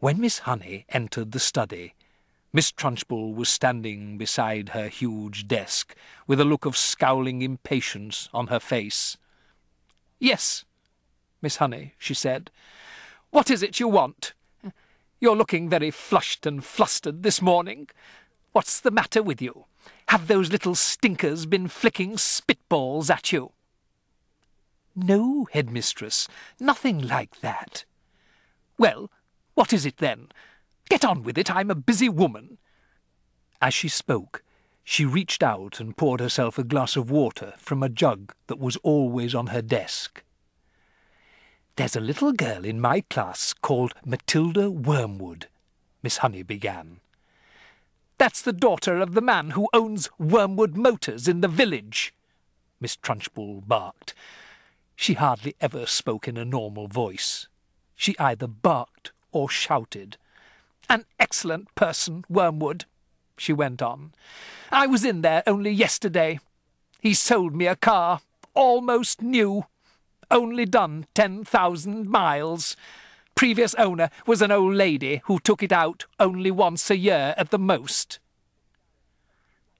When Miss Honey entered the study, Miss Trungebull was standing beside her huge desk, with a look of scowling impatience on her face. "Yes, Miss Honey," she said. "What is it you want? You're looking very flushed and flustered this morning. What's the matter with you? Have those little stinkers been flicking spitballs at you?" "No, headmistress, nothing like that." "Well, what is it then? Get on with it, I'm a busy woman." As she spoke, she reached out and poured herself a glass of water from a jug that was always on her desk. "There's a little girl in my class called Matilda Wormwood," Miss Honey began. "That's the daughter of the man who owns Wormwood Motors in the village," Miss Trunchbull barked. She hardly ever spoke in a normal voice. She either barked or shouted. "An excellent person, Wormwood," she went on. "I was in there only yesterday. He sold me a car, almost new, only done 10,000 miles. Previous owner was an old lady who took it out only once a year at the most.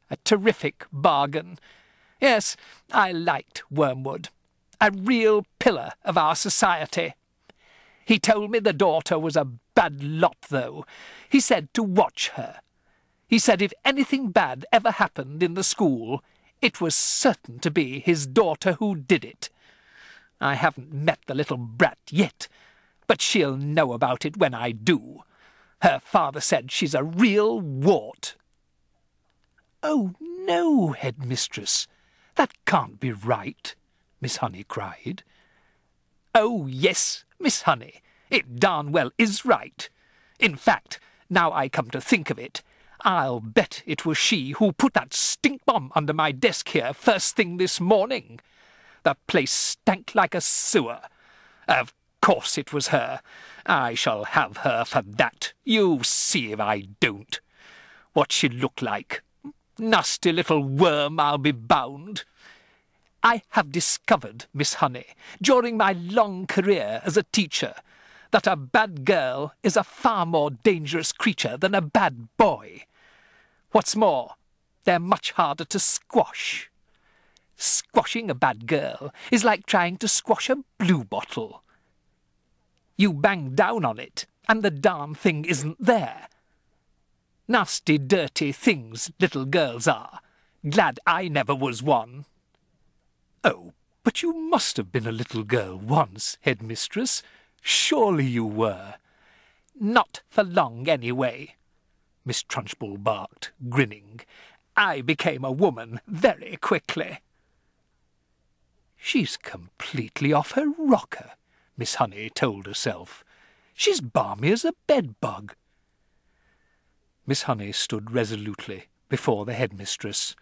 A terrific bargain. Yes, I liked Wormwood. A real pillar of our society. He told me the daughter was a bad lot, though. He said to watch her. He said if anything bad ever happened in the school, it was certain to be his daughter who did it. I haven't met the little brat yet, but she'll know about it when I do. Her father said she's a real wart." "Oh, no, headmistress, that can't be right," Miss Honey cried. "Oh, yes, Miss Honey, it darn well is right. In fact, now I come to think of it, I'll bet it was she who put that stink bomb under my desk here first thing this morning. The place stank like a sewer. Of course it was her. I shall have her for that. You see if I don't. What she looked like. Nasty little worm, I'll be bound. I have discovered, Miss Honey, during my long career as a teacher, that a bad girl is a far more dangerous creature than a bad boy. What's more, they're much harder to squash. Squashing a bad girl is like trying to squash a bluebottle. You bang down on it, and the darn thing isn't there. Nasty, dirty things little girls are. Glad I never was one." "Oh, but you must have been a little girl once, headmistress. Surely you were." "Not for long, anyway," Miss Trunchbull barked, grinning. "I became a woman very quickly." "She's completely off her rocker," Miss Honey told herself. "She's balmy as a bedbug." Miss Honey stood resolutely before the headmistress.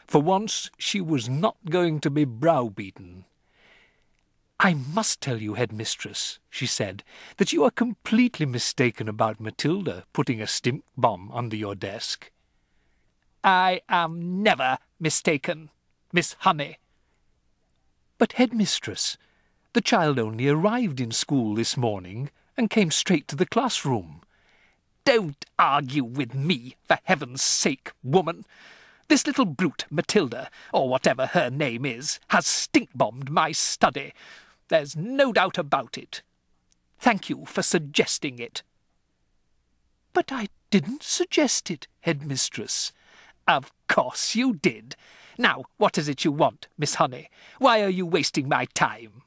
For once she was not going to be browbeaten. "I must tell you, headmistress," she said, "that you are completely mistaken about Matilda putting a stink bomb under your desk." "I am never mistaken, Miss Honey." "But, headmistress, the child only arrived in school this morning and came straight to the classroom." "Don't argue with me, for heaven's sake, woman. This little brute, Matilda, or whatever her name is, has stink-bombed my study. There's no doubt about it. Thank you for suggesting it." "But I didn't suggest it, headmistress." "Of course you did. Now, what is it you want, Miss Honey? Why are you wasting my time?"